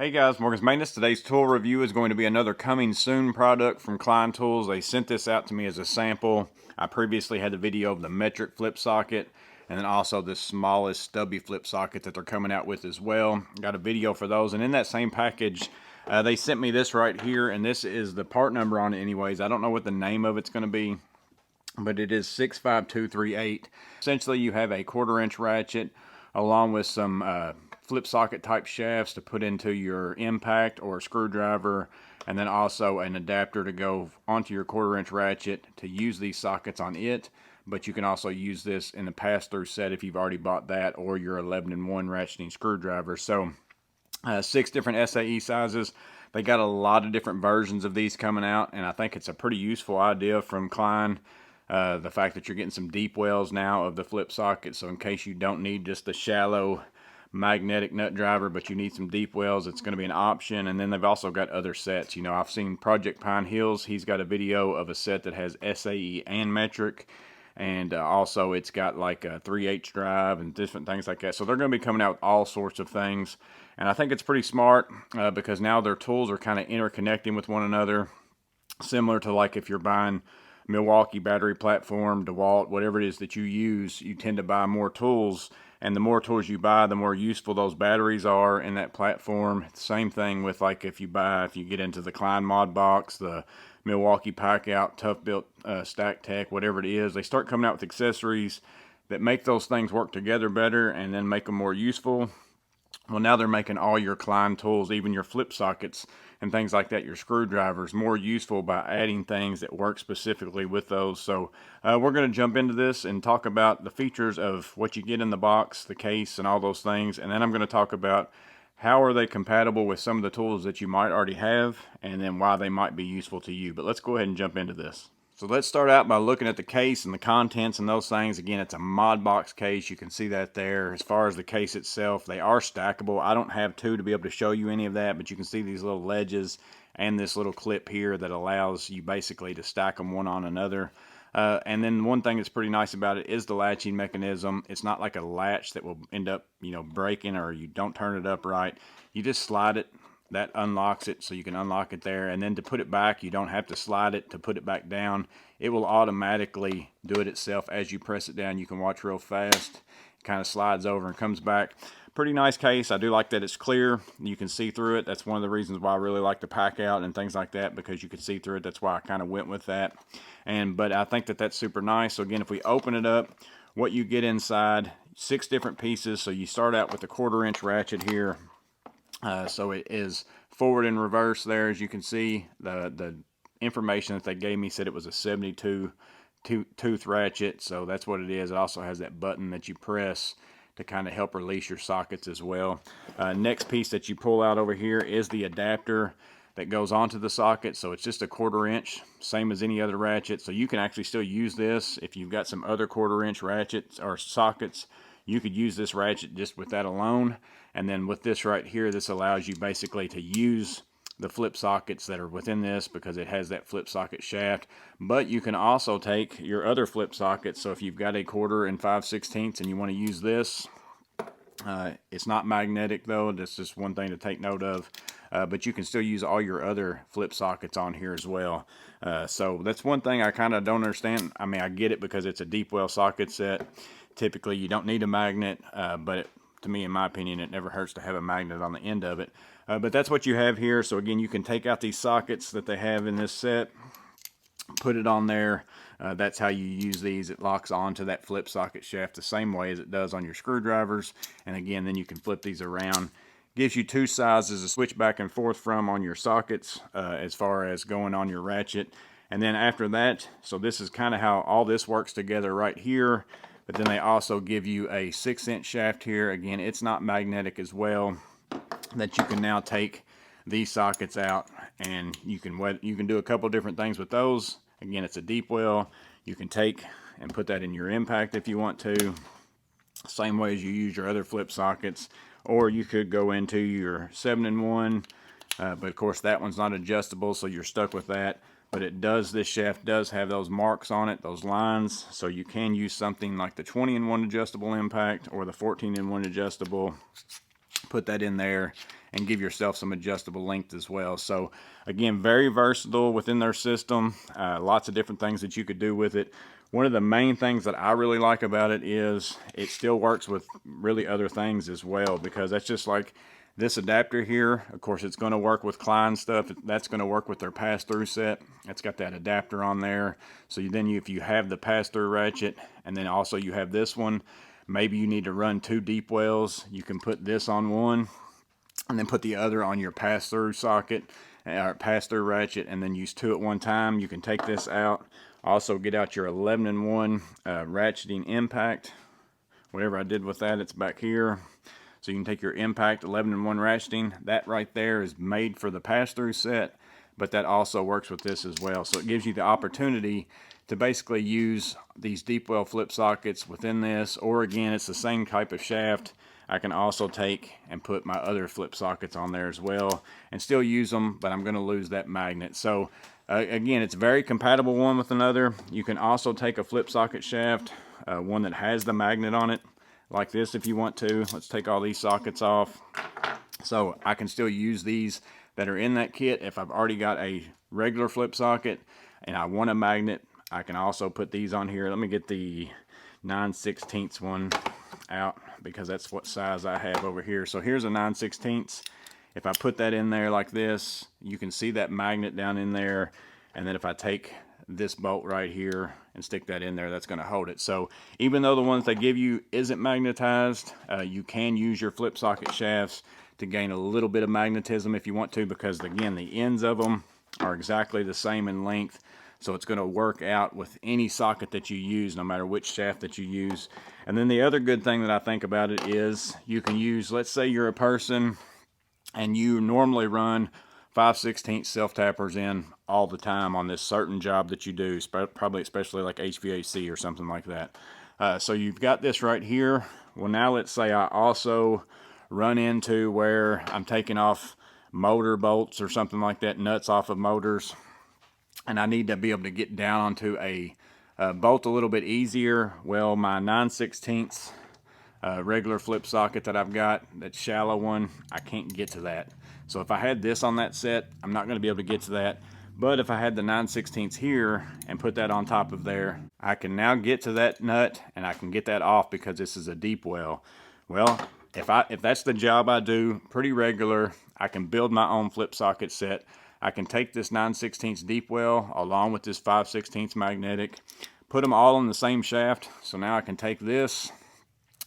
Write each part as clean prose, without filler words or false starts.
Hey guys, Morgan's Maintenance. Today's tool review is going to be another coming soon product from Klein Tools. They sent this out to me as a sample. I previously had the video of the metric flip socket and then also the smallest stubby flip socket that they're coming out with as well. Got a video for those, and in that same package they sent me this right here, and this is the part number on it anyways. I don't know what the name of it's going to be, but it is 65238. Essentially you have a 1/4-inch ratchet along with some flip socket type shafts to put into your impact or screwdriver, and then also an adapter to go onto your 1/4-inch ratchet to use these sockets on it. But you can also use this in the pass-through set if you've already bought that, or your 11-in-1 ratcheting screwdriver. So 6 different SAE sizes. They got a lot of different versions of these coming out, and I think it's a pretty useful idea from Klein. The fact that you're getting some deep wells now of the flip socket, so in case you don't need just the shallow magnetic nut driver, but you need some deep wells, it's going to be an option. And then they've also got other sets. You know, I've seen Project Pine Hills. He's got a video of a set that has SAE and metric, and also it's got like a 3H drive and different things like that. So they're going to be coming out with all sorts of things, and I think it's pretty smart because now their tools are kind of interconnecting with one another, similar to like if you're buying Milwaukee battery platform, DeWalt, whatever it is that you use, you tend to buy more tools, and the more tools you buy, the more useful those batteries are in that platform. Same thing with like if you get into the Klein Mod Box, the Milwaukee Pack Out, Tough Built Stack Tech, whatever it is, they start coming out with accessories that make those things work together better and then make them more useful. Well, now they're making all your Klein tools, even your flip sockets and things like that, your screwdrivers, more useful by adding things that work specifically with those. So we're going to jump into this and talk about the features of what you get in the box, the case, and all those things. And then I'm going to talk about how are they compatible with some of the tools that you might already have, and then why they might be useful to you. But let's go ahead and jump into this. So let's start out by looking at the case and the contents and those things. Again, it's a mod box case. You can see that there. As far as the case itself, they are stackable. I don't have two to be able to show you any of that, but you can see these little ledges and this little clip here that allows you basically to stack them one on another. And then one thing that's pretty nice about it is the latching mechanism. It's not like a latch that will end up, breaking, or you don't turn it up right. You just slide it. That unlocks it, so you can unlock it there, and then to put it back, you don't have to slide it to put it back down. It will automatically do it itself as you press it down. You can watch real fast. It kind of slides over and comes back. Pretty nice case. I do like that it's clear. You can see through it. That's one of the reasons why I really like the Pack Out and things like that, because you can see through it. That's why I kind of went with that. But I think that that's super nice. So again, if we open it up, what you get inside, 6 different pieces. So you start out with a 1/4-inch ratchet here. So it is forward and reverse there. As you can see, the information that they gave me said it was a 72 tooth ratchet, so that's what it is. It also has that button that you press to kind of help release your sockets as well. Next piece that you pull out over here is the adapter that goes onto the socket. So it's just a 1/4-inch, same as any other ratchet. So you can actually still use this if you've got some other 1/4-inch ratchets or sockets. You could use this ratchet just with that alone, and then with this right here, this allows you basically to use the flip sockets that are within this because it has that flip socket shaft. But you can also take your other flip sockets. So if you've got a 1/4 and 5/16 and you want to use this, it's not magnetic though. That's just one thing to take note of. But you can still use all your other flip sockets on here as well. So that's one thing I kind of don't understand. I mean, I get it because it's a deep well socket set. Typically, you don't need a magnet, but to me, in my opinion, it never hurts to have a magnet on the end of it. But that's what you have here. So again, you can take out these sockets that they have in this set, put it on there. That's how you use these. It locks onto that flip socket shaft the same way as it does on your screwdrivers. And again, then you can flip these around. Gives you 2 sizes to switch back and forth from on your sockets as far as going on your ratchet. And then after that, so this is kind of how all this works together right here. But then they also give you a 6-inch shaft here. Again, it's not magnetic as well, that you can now take these sockets out, and you can do a couple different things with those. Again, it's a deep well. You can take and put that in your impact if you want to, same way as you use your other flip sockets. Or you could go into your 7-in-1, but of course that one's not adjustable, so you're stuck with that. But this shaft does have those marks on it, those lines, so you can use something like the 20-in-1 adjustable impact or the 14-in-1 adjustable. put that in there and give yourself some adjustable length as well. So again, very versatile within their system. Lots of different things that you could do with it. One of the main things that I really like about it is it still works with really other things as well, because that's just like this adapter here. Of course, it's going to work with Klein stuff. That's going to work with their pass-through set. It's got that adapter on there. So if you have the pass-through ratchet, and then also you have this one, maybe you need to run 2 deep wells, you can put this on one and then put the other on your pass-through socket or pass-through ratchet, and then use 2 at one time. You can take this out. Also get out your 11-in-1 ratcheting impact. Whatever I did with that, it's back here. So you can take your impact 11-in-1 ratcheting. That right there is made for the pass-through set, but that also works with this as well. So it gives you the opportunity to basically use these deep well flip sockets within this, or again, it's the same type of shaft. I can also take and put my other flip sockets on there as well and still use them, but I'm going to lose that magnet. So again, it's very compatible one with another. You can also take a flip socket shaft, one that has the magnet on it, like this if you want to. Let's take all these sockets off. So I can still use these that are in that kit. If I've already got a regular flip socket and I want a magnet, I can also put these on here. Let me get the 9/16 one out, because that's what size I have over here. So here's a 9/16. If I put that in there like this, you can see that magnet down in there. And then if I take this bolt right here and stick that in there, that's going to hold it. So even though the ones they give you isn't magnetized, you can use your flip socket shafts to gain a little bit of magnetism if you want to, because again, the ends of them are exactly the same in length. So it's going to work out with any socket that you use, no matter which shaft that you use. And then the other good thing that I think about it is you can use, let's say you're a person and you normally run 5/16 self-tappers in all the time on this certain job that you do, probably especially like HVAC or something like that. So you've got this right here. Well, now let's say I also run into where I'm taking off motor bolts or something like that, nuts off of motors, and I need to be able to get down onto a bolt a little bit easier. Well, my 9/16 regular flip socket that I've got, that shallow one, I can't get to that. So if I had this on that set, I'm not going to be able to get to that. But if I had the 9/16 here and put that on top of there, I can now get to that nut and I can get that off, because this is a deep well. Well, if that's the job I do pretty regular, I can build my own flip socket set. I can take this 9/16 deep well along with this 5/16 magnetic, put them all in the same shaft. So now I can take this,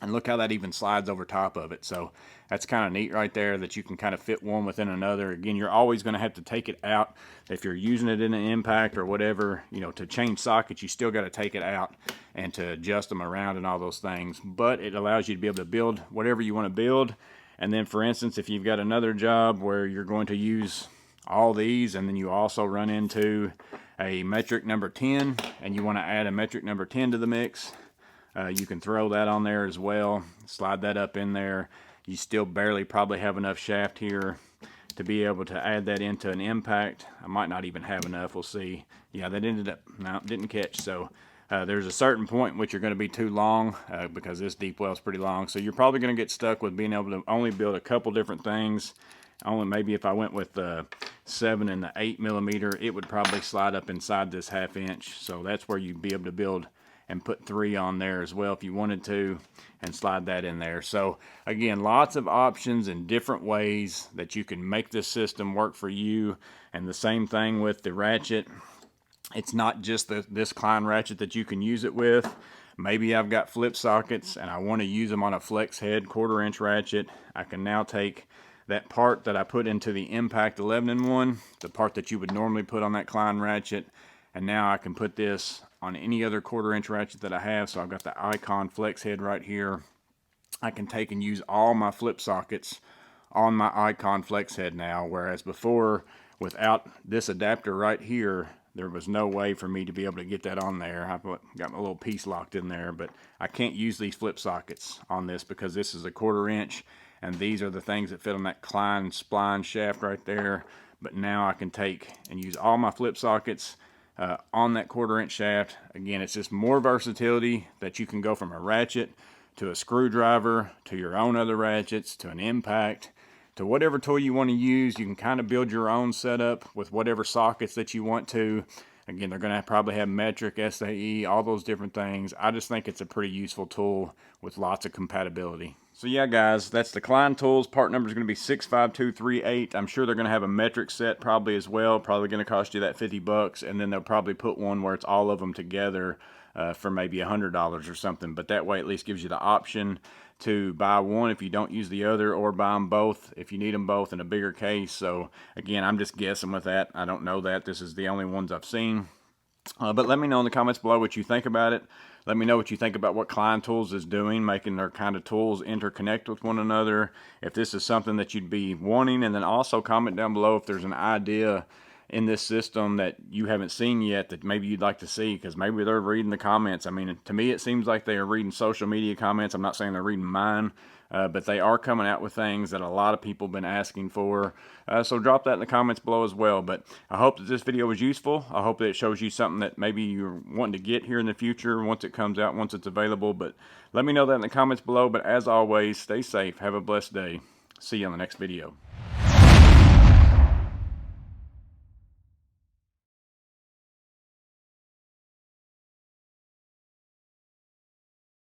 and look how that even slides over top of it. So that's kind of neat right there, that you can kind of fit one within another. Again, you're always going to have to take it out. If you're using it in an impact or whatever, you know, to change sockets, you still got to take it out and to adjust them around and all those things. But it allows you to be able to build whatever you want to build. And then, for instance, if you've got another job where you're going to use all these, and then you also run into a metric number 10 and you want to add a metric number 10 to the mix, you can throw that on there as well, slide that up in there. You still barely probably have enough shaft here to be able to add that into an impact. I might not even have enough, we'll see. Yeah, that ended up, no, didn't catch. So there's a certain point in which you're going to be too long, because this deep well is pretty long. So you're probably going to get stuck with being able to only build a couple different things. Only maybe if I went with the 7 and the 8 millimeter, it would probably slide up inside this 1/2 inch. So that's where you'd be able to build and put 3 on there as well if you wanted to, and slide that in there. So again, lots of options and different ways that you can make this system work for you. And the same thing with the ratchet. It's not just this Klein ratchet that you can use it with. Maybe I've got flip sockets and I want to use them on a flex head 1/4 inch ratchet. I can now take that part that I put into the impact 11-in-1, the part that you would normally put on that Klein ratchet, and now I can put this on any other 1/4 inch ratchet that I have. So I've got the Icon flex head right here. I can take and use all my flip sockets on my Icon flex head now, whereas before, without this adapter right here, there was no way for me to be able to get that on there. I've got my little piece locked in there, but I can't use these flip sockets on this because this is a 1/4 inch, and these are the things that fit on that Klein spline shaft right there. But now I can take and use all my flip sockets on that 1/4 inch shaft. Again, it's just more versatility that you can go from a ratchet to a screwdriver, to your own other ratchets, to an impact, to whatever tool you want to use. You can kind of build your own setup with whatever sockets that you want to. Again, they're going to probably have metric, SAE, all those different things. I just think it's a pretty useful tool with lots of compatibility. So yeah, guys, that's the Klein tools. Part number is going to be 65238. I'm sure they're going to have a metric set probably as well. Probably going to cost you that $50, and then they'll probably put one where it's all of them together for maybe $100 or something. But that way, at least gives you the option to buy one if you don't use the other, or buy them both if you need them both in a bigger case. So again, I'm just guessing with that. I don't know that. This is the only ones I've seen. But let me know in the comments below what you think about it. Let me know what you think about what Klein Tools is doing, making their kind of tools interconnect with one another. If this is something that you'd be wanting, and then also comment down below if there's an idea in this system that you haven't seen yet that maybe you'd like to see, because maybe they're reading the comments. I mean, to me it seems like they are reading social media comments. I'm not saying they're reading mine, but they are coming out with things that a lot of people have been asking for. So drop that in the comments below as well. But I hope that this video was useful. I hope that it shows you something that maybe you're wanting to get here in the future once it comes out, once it's available. But let me know that in the comments below. But as always, stay safe. Have a blessed day. See you on the next video.